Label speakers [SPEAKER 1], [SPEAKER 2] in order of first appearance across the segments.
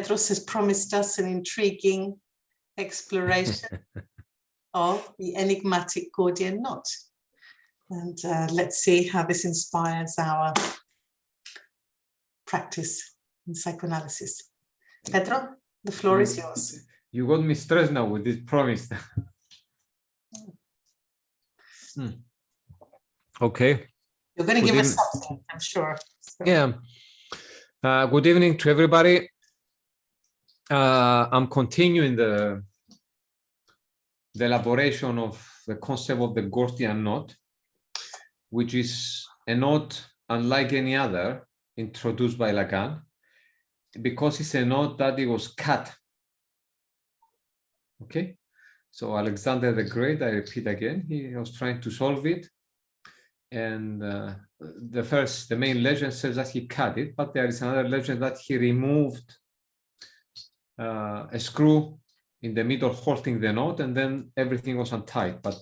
[SPEAKER 1] Petros has promised us an intriguing exploration of the enigmatic Gordian knot. And let's see how this inspires our practice in psychoanalysis. Pedro, the floor is yours.
[SPEAKER 2] You got me stressed now with this promise. Okay.
[SPEAKER 1] You're going to give us something, I'm sure. So.
[SPEAKER 2] Yeah. Good evening to everybody. I'm continuing the elaboration of the concept of the Gordian knot, which is a knot unlike any other introduced by Lacan, because it's a knot that it was cut. Okay, so Alexander the Great, I repeat again, he was trying to solve it, and the main legend says that he cut it, but there is another legend that he removed a screw in the middle holding the knot, and then everything was untied. But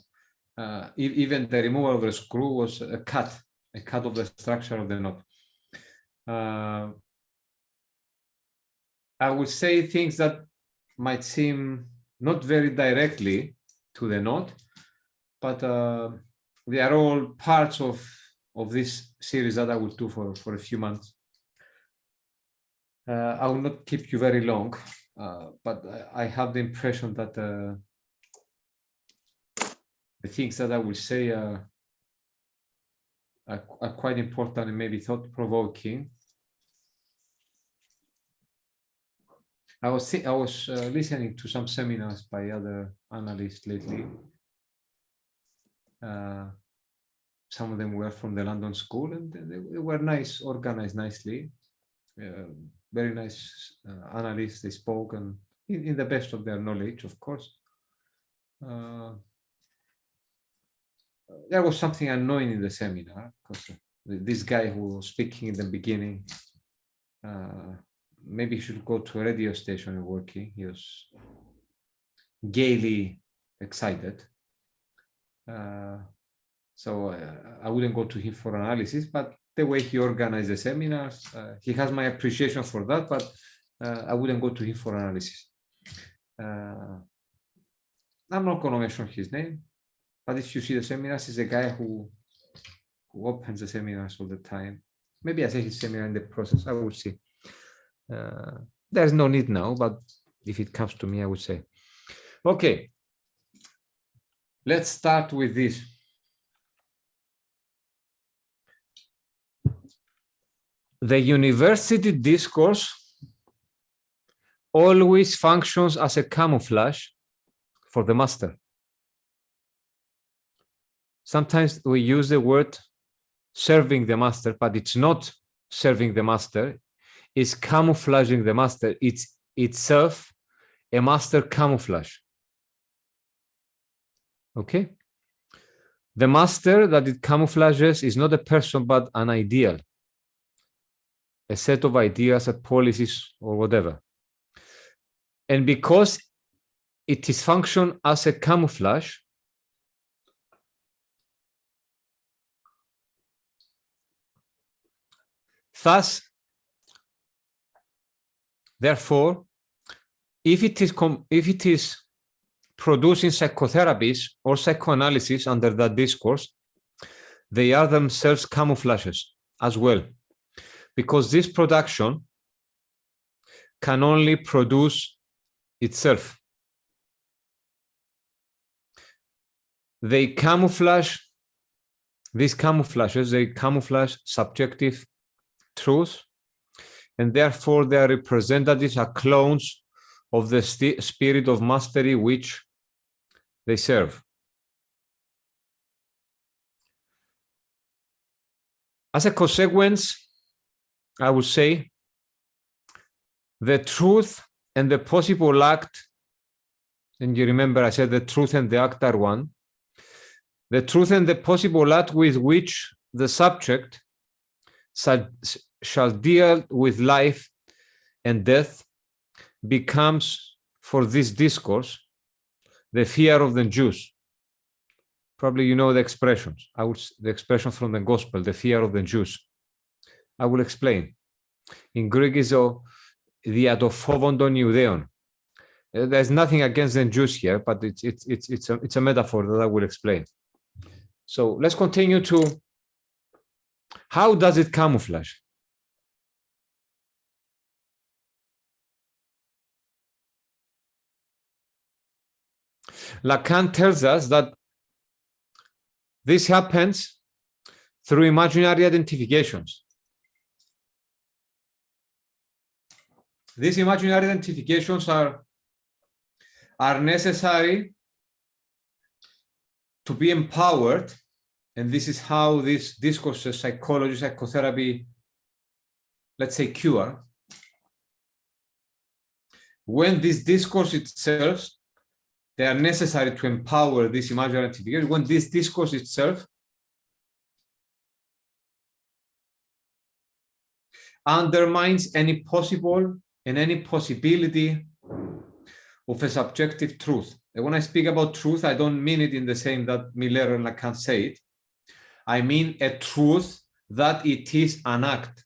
[SPEAKER 2] even the removal of the screw was a cut of the structure of the knot. I would say things that might seem not very directly to the knot, but they are all parts of this series that I will do for a few months. I will not keep you very long, but I have the impression that the things that I will say are quite important and maybe thought-provoking. I was listening to some seminars by other analysts lately. Some of them were from the London School, and they were nice, organized nicely. Very nice analysts. They spoke and in the best of their knowledge, of course. There was something annoying in the seminar, because this guy who was speaking in the beginning, maybe he should go to a radio station and working. He was gaily excited. So I wouldn't go to him for analysis, but the way he organized the seminars, he has my appreciation for that, but I wouldn't go to him for analysis. I'm not going to mention his name, but if you see the seminars, he's a guy who opens the seminars all the time. Maybe I say his seminar in the process, I will see. There's no need now, but if it comes to me, I would say. Okay, let's start with this. The university discourse always functions as a camouflage for the master. Sometimes we use the word serving the master, but it's not serving the master. It's camouflaging the master. It's itself a master camouflage. Okay? The master that it camouflages is not a person, but an ideal. A set of ideas, a policies, or whatever. And because it is function as a camouflage, thus, therefore, if it is producing psychotherapies or psychoanalysis under that discourse, they are themselves camouflages as well. Because this production can only produce itself. They camouflage, these camouflages, they camouflage subjective truth, and therefore their representatives are clones of the spirit of mastery which they serve. As a consequence, I would say the truth and the possible act, and you remember I said the truth and the act are one, the truth and the possible act with which the subject shall deal with life and death becomes, for this discourse, the fear of the Jews. Probably you know the expressions. The expression from the gospel, the fear of the Jews. I will explain. In Greek, διατοφόβων των Ιουδαίων. There's nothing against the Jews here, but it's a metaphor that I will explain. So let's continue to how does it camouflage? Lacan tells us that this happens through imaginary identifications. These imaginary identifications are necessary to be empowered, and this is how these discourses, psychology, psychotherapy, let's say cure. When this discourse itself, they are necessary to empower this imaginary identification, when this discourse itself undermines any possible and any possibility of a subjective truth. And when I speak about truth, I don't mean it in the same that Miller and Lacan say it. I mean a truth that it is an act.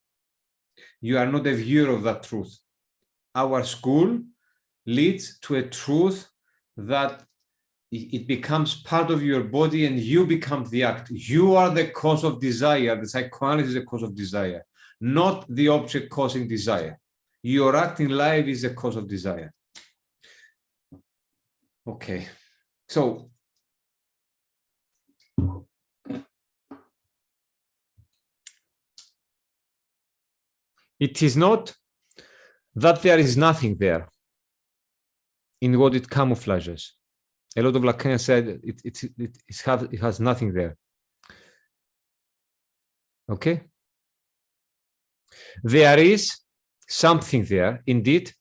[SPEAKER 2] You are not a viewer of that truth. Our school leads to a truth that it becomes part of your body and you become the act. You are the cause of desire. The psychoanalysis is the cause of desire, not the object causing desire. Your act in life is the cause of desire. Okay, so it is not that there is nothing there in what it camouflages. A lot of Lacanians said it has nothing there. Okay? There is something there, indeed,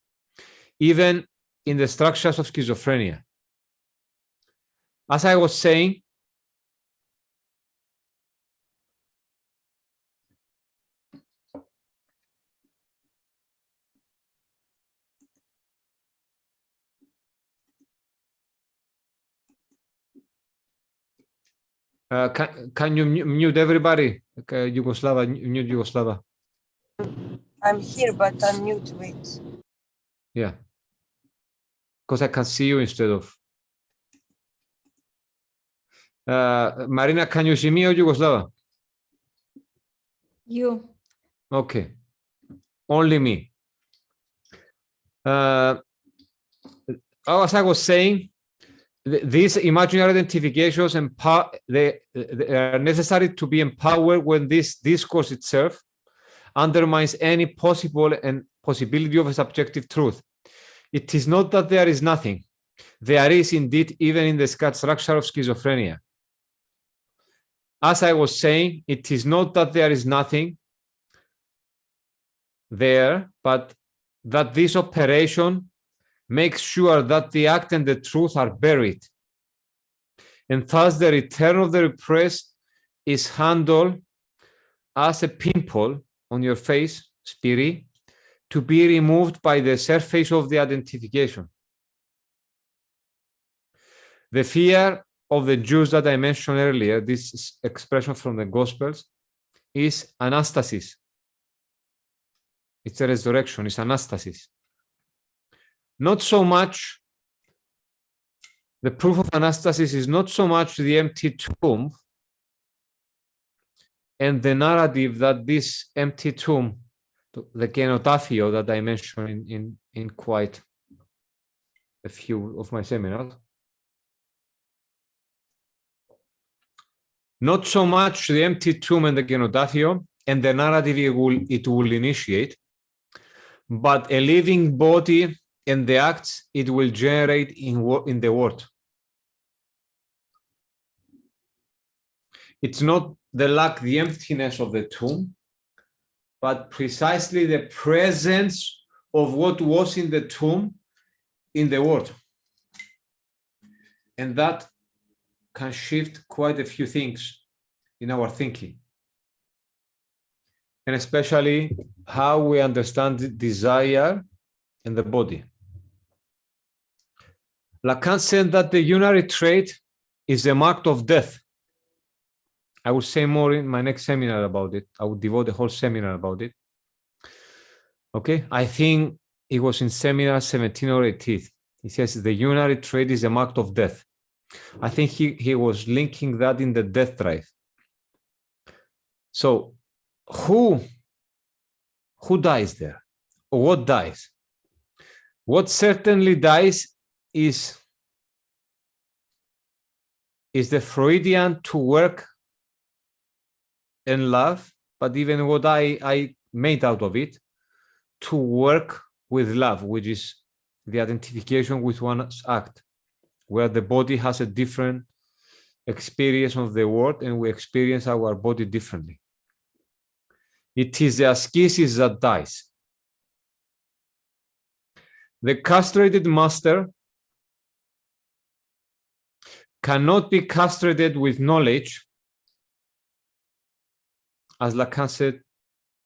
[SPEAKER 2] even in the structures of schizophrenia. As I was saying, can you mute everybody? Yugoslava, mute Yugoslava.
[SPEAKER 3] I'm here, but I'm mute. Wait.
[SPEAKER 2] Yeah. Because I can see you instead of. Marina, can you see me or Yugoslava?
[SPEAKER 4] You.
[SPEAKER 2] Okay. Only me. As I was saying, these imaginary identifications they are necessary to be empowered when this discourse itself undermines any possibility of a subjective truth. It is not that there is nothing. There is indeed even in the structure of schizophrenia. As I was saying, it is not that there is nothing there, but that this operation makes sure that the act and the truth are buried. And thus the return of the repressed is handled as a pimple on your face, spiri, to be removed by the surface of the identification. The fear of the Jews that I mentioned earlier, this expression from the Gospels, is Anastasis. It's a resurrection, it's Anastasis. Not so much, the proof of Anastasis is not so much the empty tomb and the narrative that this empty tomb, the kenotafio that I mentioned in quite a few of my seminars, not so much the empty tomb and the kenotafio and the narrative it will initiate, but a living body and the acts it will generate in the world. It's not the emptiness of the tomb, but precisely the presence of what was in the tomb in the world. And that can shift quite a few things in our thinking. And especially how we understand desire in the body. Lacan said that the unary trait is a mark of death. I will say more in my next seminar about it. I will devote a whole seminar about it. Okay, I think it was in seminar 17 or 18. He says the unary trait is a mark of death. I think he was linking that in the death drive. So who dies there? Or what dies? What certainly dies is the Freudian to work and love, but even what I made out of it, to work with love, which is the identification with one's act, where the body has a different experience of the world and we experience our body differently. It is the ascesis that dies. The castrated master cannot be castrated with knowledge, as Lacan said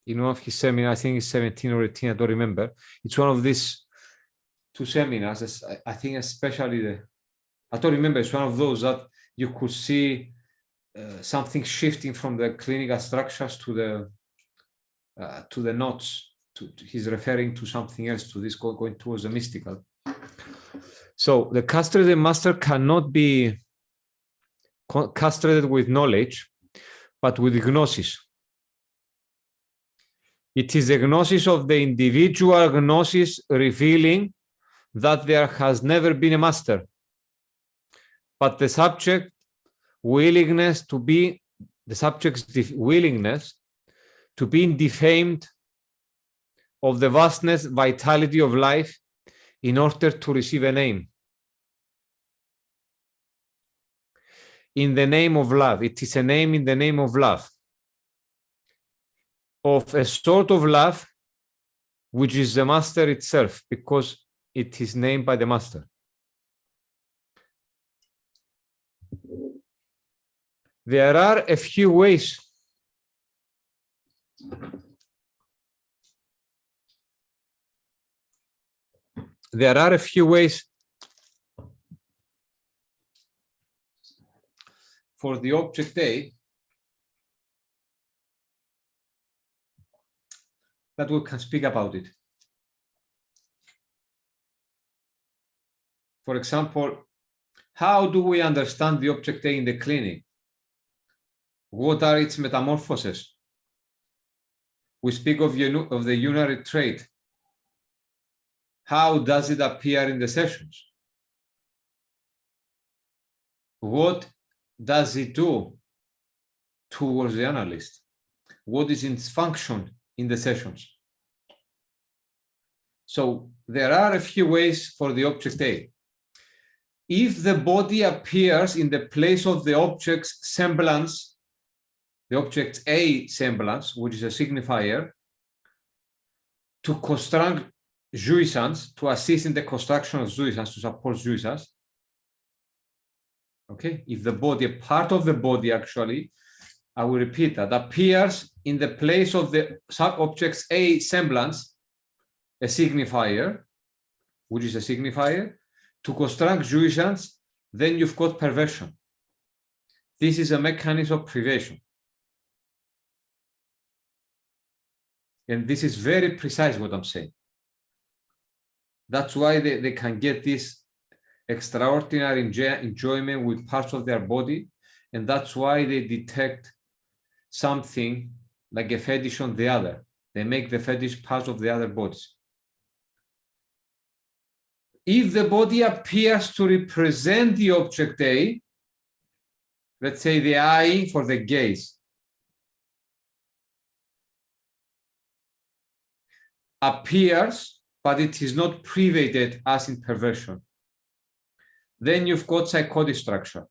[SPEAKER 2] in one of his seminars, I think it's 17 or 18, I don't remember. It's one of these two seminars, I think especially I don't remember, it's one of those that you could see something shifting from the clinical structures to the knots. He's referring to something else, to this going towards the mystical. So the castrated master cannot be castrated with knowledge, but with gnosis. It is the gnosis of the individual gnosis revealing that there has never been a master, but the subject's willingness to be defamed of the vastness, vitality of life in order to receive a name. In the name of love. It is a name in the name of love. Of a sort of love which is the master itself, because it is named by the master. There are a few ways for the object A that we can speak about it. For example, how do we understand the object A in the clinic? What are its metamorphoses? We speak of the unary trait. How does it appear in the sessions? What does it do towards the analyst? What is its function in the sessions? So there are a few ways for the object A. If the body appears in the place of the object's semblance, the object A semblance, which is a signifier, to construct jouissance, to assist in the construction of jouissance, to support jouissance. Okay, if the body, a part of the body actually, I will repeat that, appears in the place of the sub-object's A semblance, a signifier, which is a signifier, to construct jouissance, then you've got perversion. This is a mechanism of privation. And this is very precise what I'm saying. That's why they can get this extraordinary enjoyment with parts of their body. And that's why they detect something like a fetish on the other. They make the fetish part of the other bodies. If the body appears to represent the object A, let's say the eye for the gaze, appears, but it is not privated as in perversion, then you've got psychotic structure.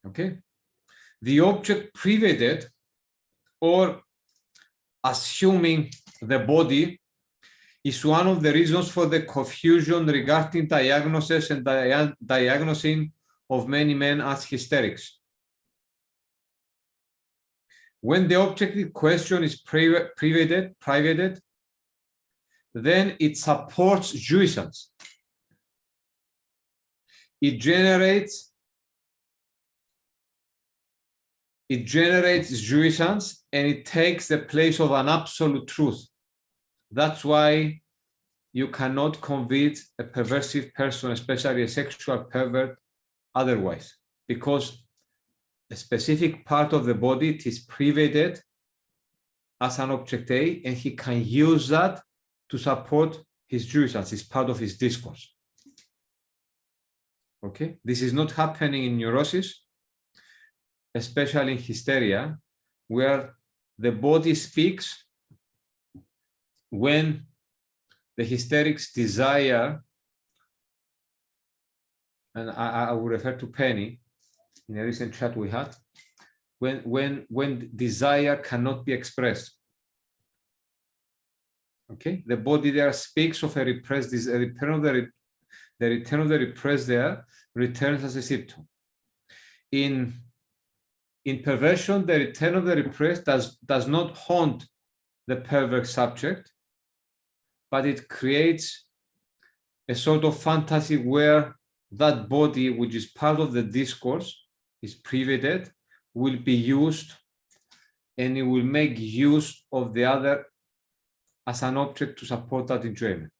[SPEAKER 2] Okay, the object privated or assuming the body is one of the reasons for the confusion regarding diagnosis and diagnosing of many men as hysterics. When the object in question is privated, then it supports jouissance. It generates it generates jouissance and it takes the place of an absolute truth. That's why you cannot convince a perversive person, especially a sexual pervert, otherwise, because a specific part of the body is privated as an object A, and he can use that to support his jouissance. It's part of his discourse. Okay, this is not happening in neurosis, especially in hysteria, where the body speaks when the hysterics desire, and I will refer to Penny in a recent chat we had, when desire cannot be expressed. Okay, the body there speaks of a repressed, the return of the repressed there returns as a symptom. In perversion, the return of the repressed does not haunt the pervert subject, but it creates a sort of fantasy where that body, which is part of the discourse, is privated, will be used, and it will make use of the other as an object to support that enjoyment.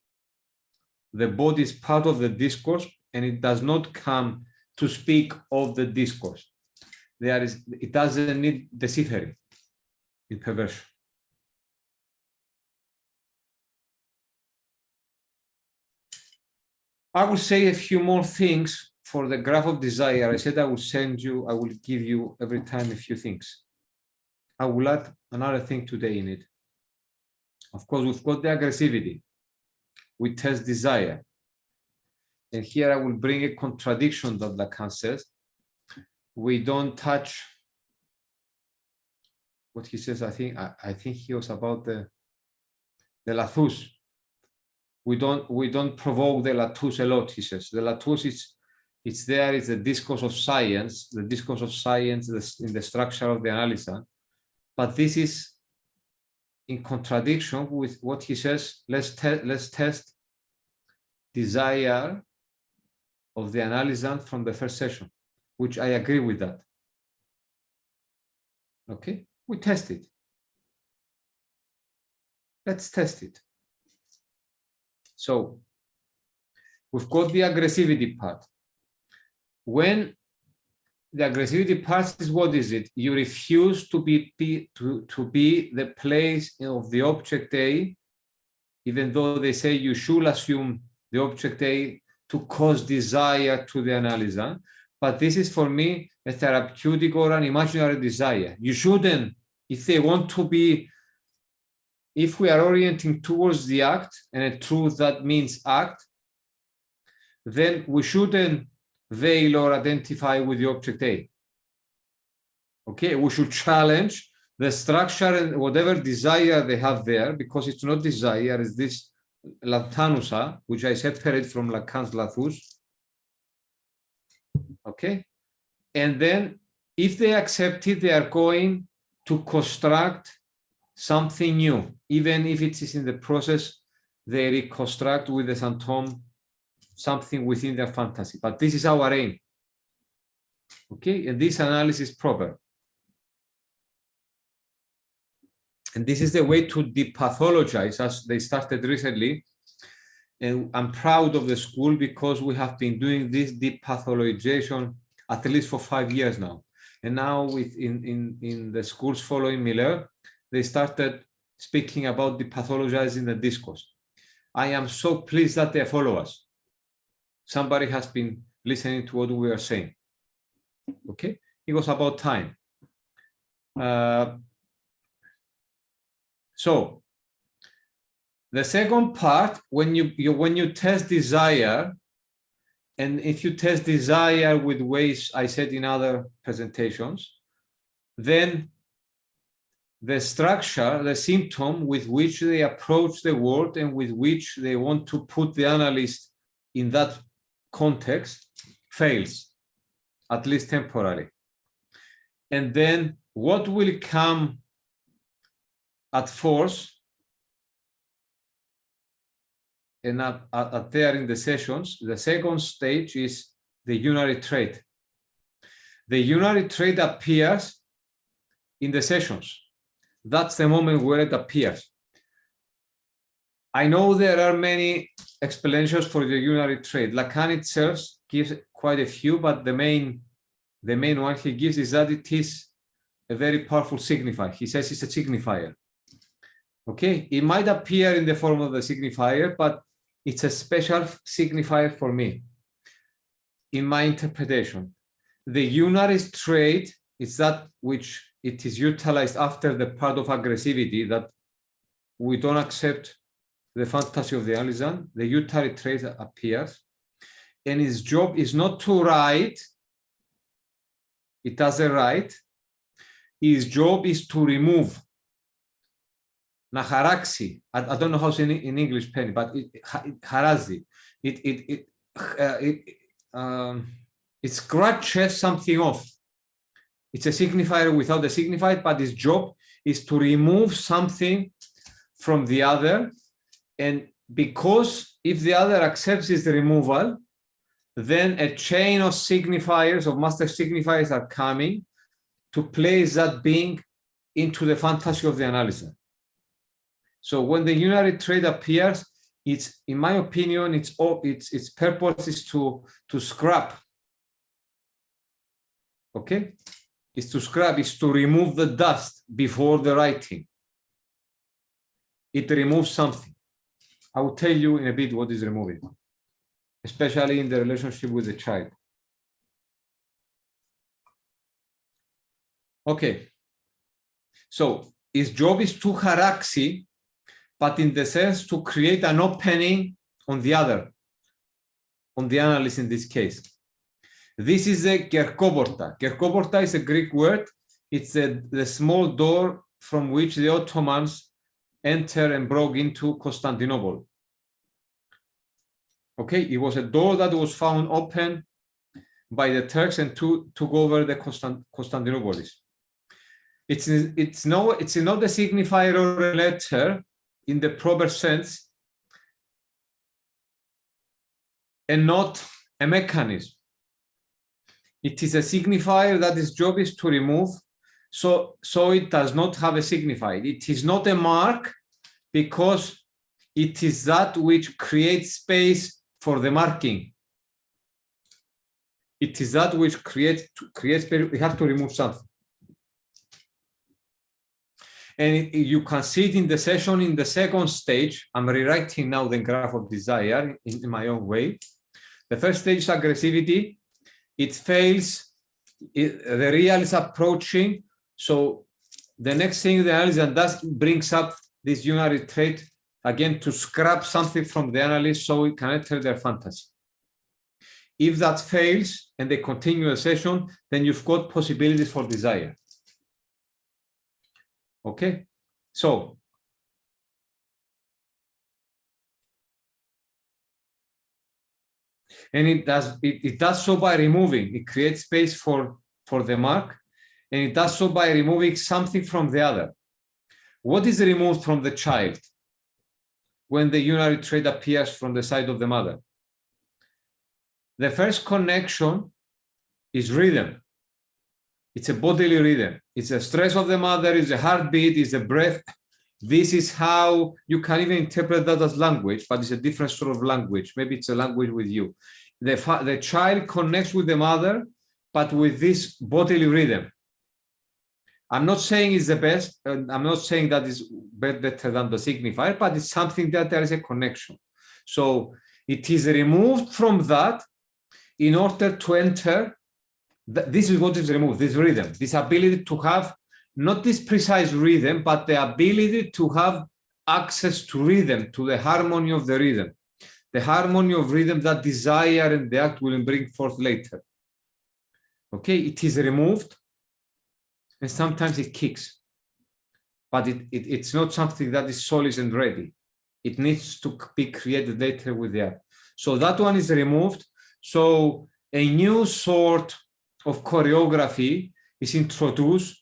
[SPEAKER 2] The body is part of the discourse, and it does not come to speak of the discourse. It doesn't need deciphering in perversion. I will say a few more things for the graph of desire. I said I will give you every time a few things. I will add another thing today in it. Of course, we've got the aggressivity. We test desire. And here I will bring a contradiction that Lacan says. We don't touch what he says. I think he was about the Lathus. We don't provoke the Lathus a lot, he says. The Lathus it's there, it's the discourse of science, in the structure of the analysand. But this is in contradiction with what he says. Let's test desire of the analysand from the first session, which I agree with that. Okay, we test it. Let's test it. So we've got the aggressivity part. When the aggressivity part is, what is it? You refuse to be the place of the object A, even though they say you should assume the object A to cause desire to the analysand. But this is for me a therapeutic or an imaginary desire. You shouldn't, if they want to be, if we are orienting towards the act and a truth that means act, then we shouldn't veil or identify with the object A. Okay, we should challenge the structure and whatever desire they have there, because it's not desire, it's this Latanusa, which I separate from Lacan's Lathus. Okay, and then if they accept it, they are going to construct something new, even if it is in the process they reconstruct with the Sinthome something within their fantasy. But this is our aim. Okay, and this analysis is proper. And this is the way to depathologize, as they started recently. And I'm proud of the school because we have been doing this depathologization at least for 5 years now. And now in the schools following Miller, they started speaking about depathologizing the discourse. I am so pleased that they follow us. Somebody has been listening to what we are saying. Okay, it was about time. So the second part, when you test desire, and if you test desire with ways I said in other presentations, then the structure, the symptom with which they approach the world and with which they want to put the analyst in that context fails, at least temporarily. And then what will come at force and at there in the sessions, the second stage is the unary trait. The unary trait appears in the sessions. That's the moment where it appears. I know there are many explanations for the unary trait. Lacan itself gives quite a few, but the main one he gives is that it is a very powerful signifier. He says it's a signifier. Okay, it might appear in the form of the signifier, but it's a special signifier for me. In my interpretation, the unary trait is that which it is utilized after the part of aggressivity, that we don't accept the fantasy of the analysand. The unary trait appears, and his job is not to write. It doesn't write. His job is to remove. Να χαράξει. I don't know how to say in English, Penny, but it χαράζει. It scratches something off. It's a signifier without a signified, but its job is to remove something from the other. And because if the other accepts its removal, then a chain of signifiers, of master signifiers, are coming to place that being into the fantasy of the analyst. So when the unary trait appears, it's, in my opinion, its purpose is to scrap. Okay, it's to scrap, it's to remove the dust before the writing. It removes something. I will tell you in a bit what is removing, especially in the relationship with the child. Okay, so his job is to χαράξει, but in the sense to create an opening on the other, on the analyst in this case. This is a kerkoporta. Kerkoporta is a Greek word. It's the small door from which the Ottomans entered and broke into Constantinople. Okay, it was a door that was found open by the Turks and took over the Constantinople. It's not a signifier or a letter in the proper sense, and not a mechanism. It is a signifier that its job is to remove, so it does not have a signifier. It is not a mark because it is that which creates space for the marking. It is that which creates space. We have to remove something. And you can see it in the session in the second stage. I'm rewriting now the graph of desire in my own way. The first stage is aggressivity. It fails. The real is approaching. So the next thing the analyst does brings up this unary trait again to scrap something from the analyst so it can enter their fantasy. If that fails and they continue a session, then you've got possibilities for desire. Okay, so and it does so by removing. It creates space for the mark, and it does so by removing something from the other. What is removed from the child when the unary trait appears from the side of the mother? The first connection is rhythm. It's a bodily rhythm. It's a stress of the mother, it's a heartbeat, it's a breath. This is how you can even interpret that as language, but it's a different sort of language. Maybe it's a language with you. The child connects with the mother, but with this bodily rhythm. I'm not saying it's the best, and I'm not saying that it's better than the signifier, but it's something that there is a connection. So it is removed from that in order to enter. This is what is removed, this rhythm, this ability to have not this precise rhythm, but the ability to have access to rhythm, to the harmony of the rhythm. The harmony of rhythm that desire and the act will bring forth later. Okay, it is removed, and sometimes it kicks. But it's not something that is solid and ready. It needs to be created later with the act. So that one is removed. So a new sort of choreography is introduced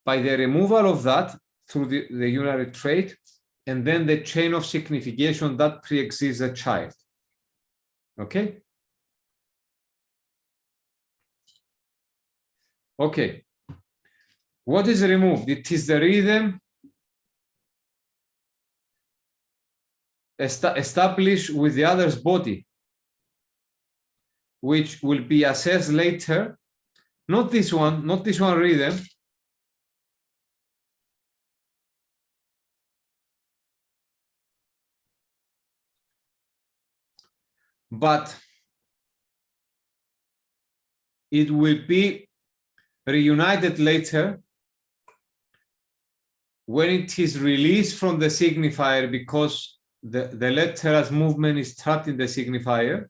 [SPEAKER 2] by the removal of that through the unary trait, and then the chain of signification that pre-exists the child. Okay? Okay. What is removed? It is the rhythm established with the other's body, which will be assessed later. Not this one rhythm, but it will be reunited later when it is released from the signifier, because the letter as movement is trapped in the signifier,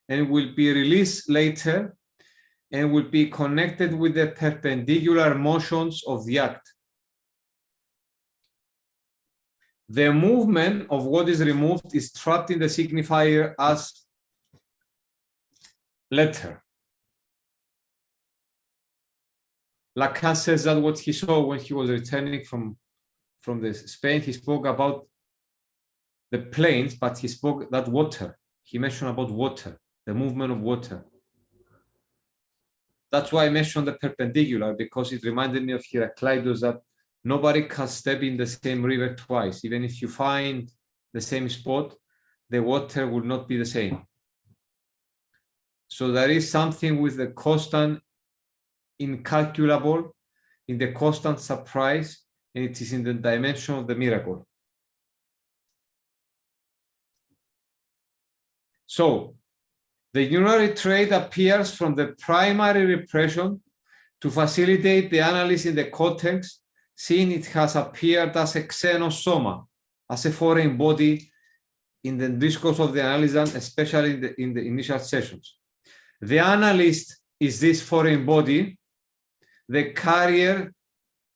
[SPEAKER 2] and will be released later and will be connected with the perpendicular motions of the act. The movement of what is removed is trapped in the signifier as letter. Lacan says that what he saw when he was returning from Spain, he spoke about the plains, but he spoke that water. He mentioned about water, the movement of water. That's why I mentioned the perpendicular, because it reminded me of Heraclitus, that nobody can step in the same river twice. Even if you find the same spot, the water will not be the same. So there is something with the constant incalculable, in the constant surprise, and it is in the dimension of the miracle. So the unary trait appears from the primary repression to facilitate the analysis in the cortex, seeing it has appeared as a xenos soma, as a foreign body in the discourse of the analysand, especially in the initial sessions. The analyst is this foreign body, the carrier,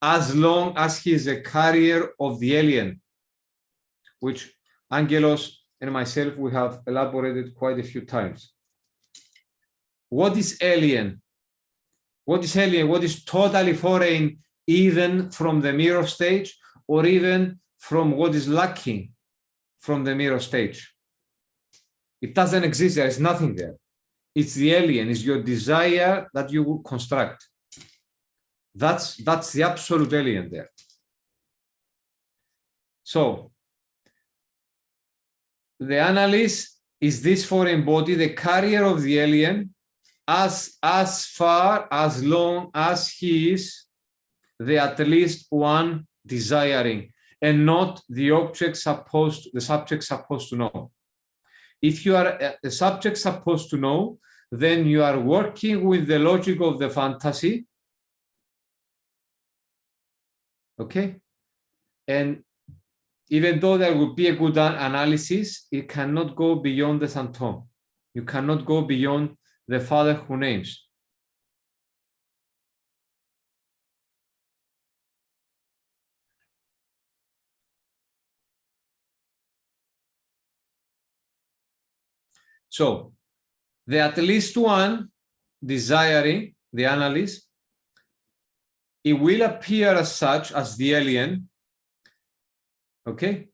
[SPEAKER 2] as long as he is a carrier of the alien, which Angelos and myself, we have elaborated quite a few times. What is alien? What is alien? What is totally foreign, even from the mirror stage, or even from what is lacking from the mirror stage? It doesn't exist. There is nothing there. It's the alien. It's your desire that you will construct. That's the absolute alien there. So the analyst is this foreign body, the carrier of the alien, as far, as long as he is the at least one desiring, and not the subject supposed to know. If you are a subject supposed to know, then you are working with the logic of the fantasy. Okay? And even though there would be a good analysis, it cannot go beyond the Sinthome. You cannot go beyond the father who names. So, the at least one desiring, the analyst, it will appear as such as the alien. Okay,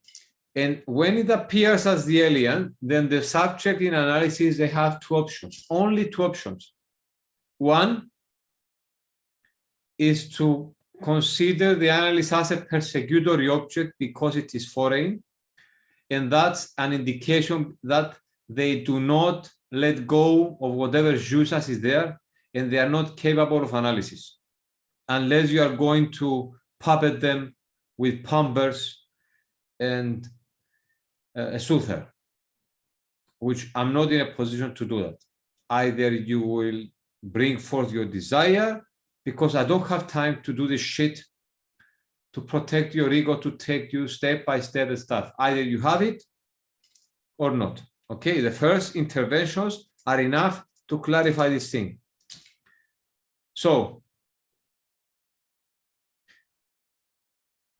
[SPEAKER 2] and when it appears as the alien, then the subject in analysis, they have two options, only two options. One is to consider the analyst as a persecutory object because it is foreign, and that's an indication that they do not let go of whatever jusas is there, and they are not capable of analysis, unless you are going to puppet them with Pampers and a soother, which I'm not in a position to do that. Either you will bring forth your desire, because I don't have time to do this shit to protect your ego, to take you step by step and stuff. Either you have it or not. Okay, the first interventions are enough to clarify this thing. So,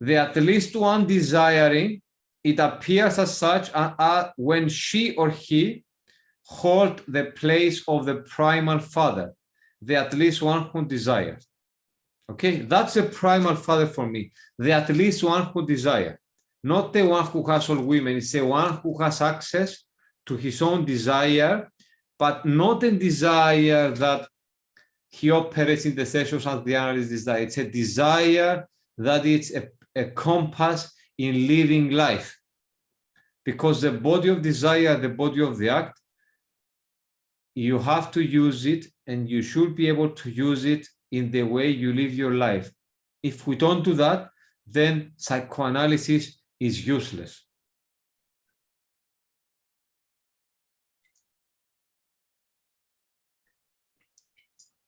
[SPEAKER 2] the at least one desiring, it appears as such when she or he hold the place of the primal father, the at least one who desires. Okay, that's the primal father for me, the at least one who desires, not the one who has all women. It's the one who has access to his own desire, but not a desire that he operates in the sessions as the analyst desire. It's a desire that it's a compass in living life. Because the body of desire, the body of the act, you have to use it, and you should be able to use it in the way you live your life. If we don't do that, then psychoanalysis is useless.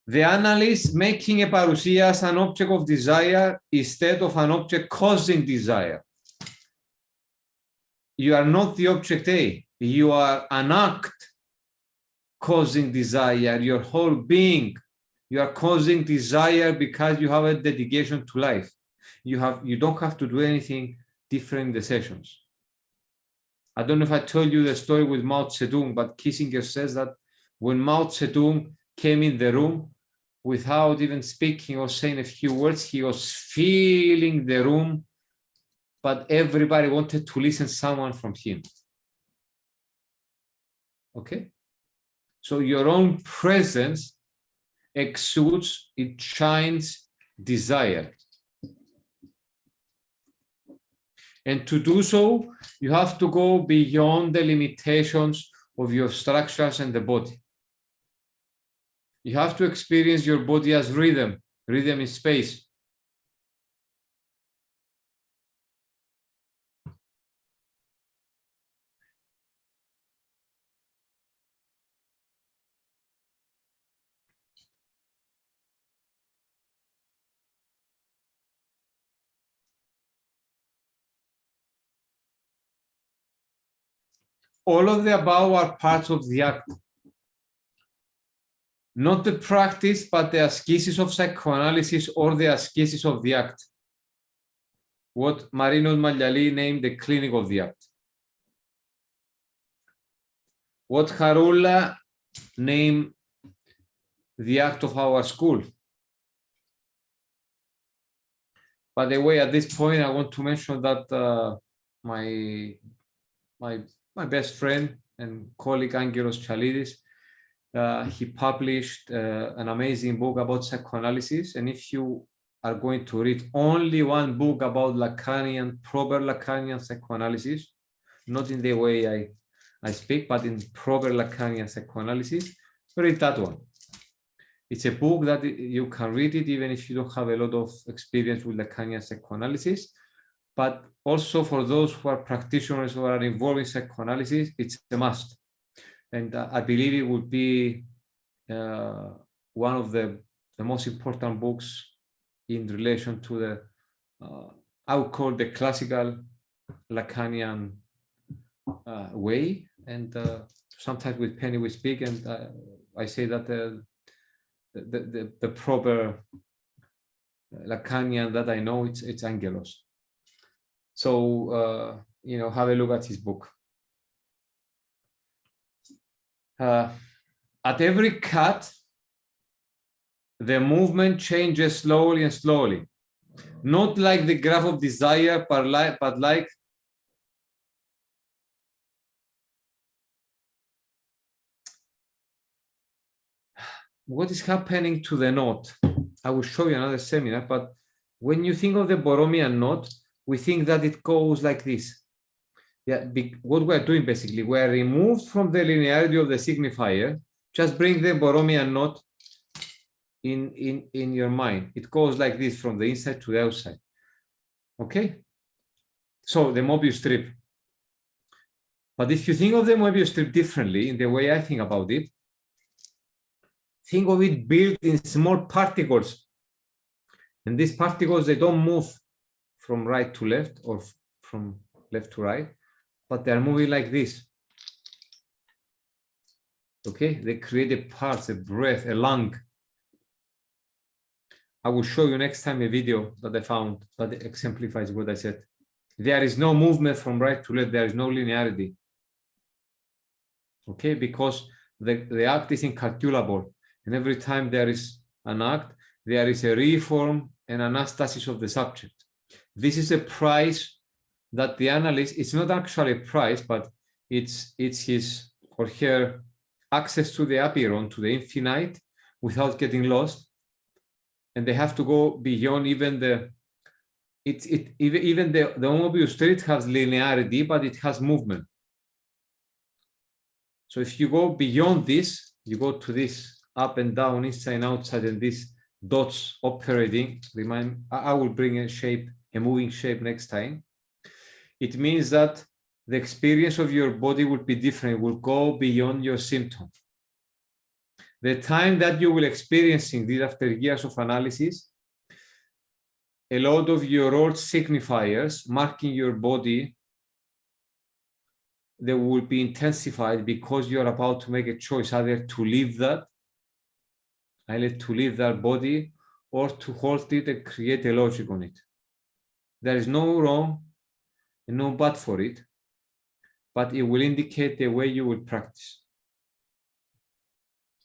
[SPEAKER 2] The analyst making a parousia as an object of desire instead of an object causing desire. You are not the object A, you are an act causing desire, your whole being. You are causing desire because you have a dedication to life. You don't have to do anything different in the sessions. I don't know if I told you the story with Mao Zedong, but Kissinger says that when Mao Zedong came in the room, without even speaking or saying a few words, he was filling the room, but everybody wanted to listen to someone from him. Okay? So your own presence exudes, it shines desire. And to do so, you have to go beyond the limitations of your structures and the body. You have to experience your body as rhythm, rhythm in space. All of the above are parts of the act. Not the practice, but the ascesis of psychoanalysis or the ascesis of the act. What Marino Magliali named the clinic of the act. What Harulla named the act of our school. By the way, at this point, I want to mention that my best friend and colleague Angelos Chalidis, he published an amazing book about psychoanalysis. And if you are going to read only one book about Lacanian, proper Lacanian psychoanalysis, not in the way I speak, but in proper Lacanian psychoanalysis, read that one. It's a book that you can read it even if you don't have a lot of experience with Lacanian psychoanalysis. But also for those who are practitioners who are involved in psychoanalysis, it's a must. And I believe it would be one of the most important books in relation to the, I would call the classical Lacanian way. And sometimes with Penny we speak, and I say that the proper Lacanian that I know, it's Angelos. So, have a look at his book. At every cut, the movement changes slowly and slowly. Not like the graph of desire, but like what is happening to the knot. I will show you another seminar, but when you think of the Borromean knot, we think that it goes like this. Yeah, what we're doing basically, we're removed from the linearity of the signifier, just bring the Borromean knot in your mind. It goes like this from the inside to the outside. Okay? So the Mobius strip. But if you think of the Mobius strip differently, in the way I think about it, think of it built in small particles. And these particles, they don't move from right to left or from left to right, but they are moving like this. Okay, they create a pulse, a breath, a lung. I will show you next time a video that I found that exemplifies what I said. There is no movement from right to left, there is no linearity. Okay, because the act is incalculable, and every time there is an act, there is a reform and anastasis of the subject. This is a price that the analyst, it's not actually a price, but it's his or her access to the apeiron, to the infinite, without getting lost, and they have to go beyond even the even the obvious street has linearity, but it has movement. So if you go beyond this, you go to this up and down, inside and outside, and these dots operating. I will bring a shape, a moving shape next time. It means that the experience of your body will be different, will go beyond your symptom. The time that you will experiencing this after years of analysis, a lot of your old signifiers marking your body, they will be intensified because you're about to make a choice either to leave that, body, or to hold it and create a logic on it. There is no wrong and no bad for it, but it will indicate the way you will practice.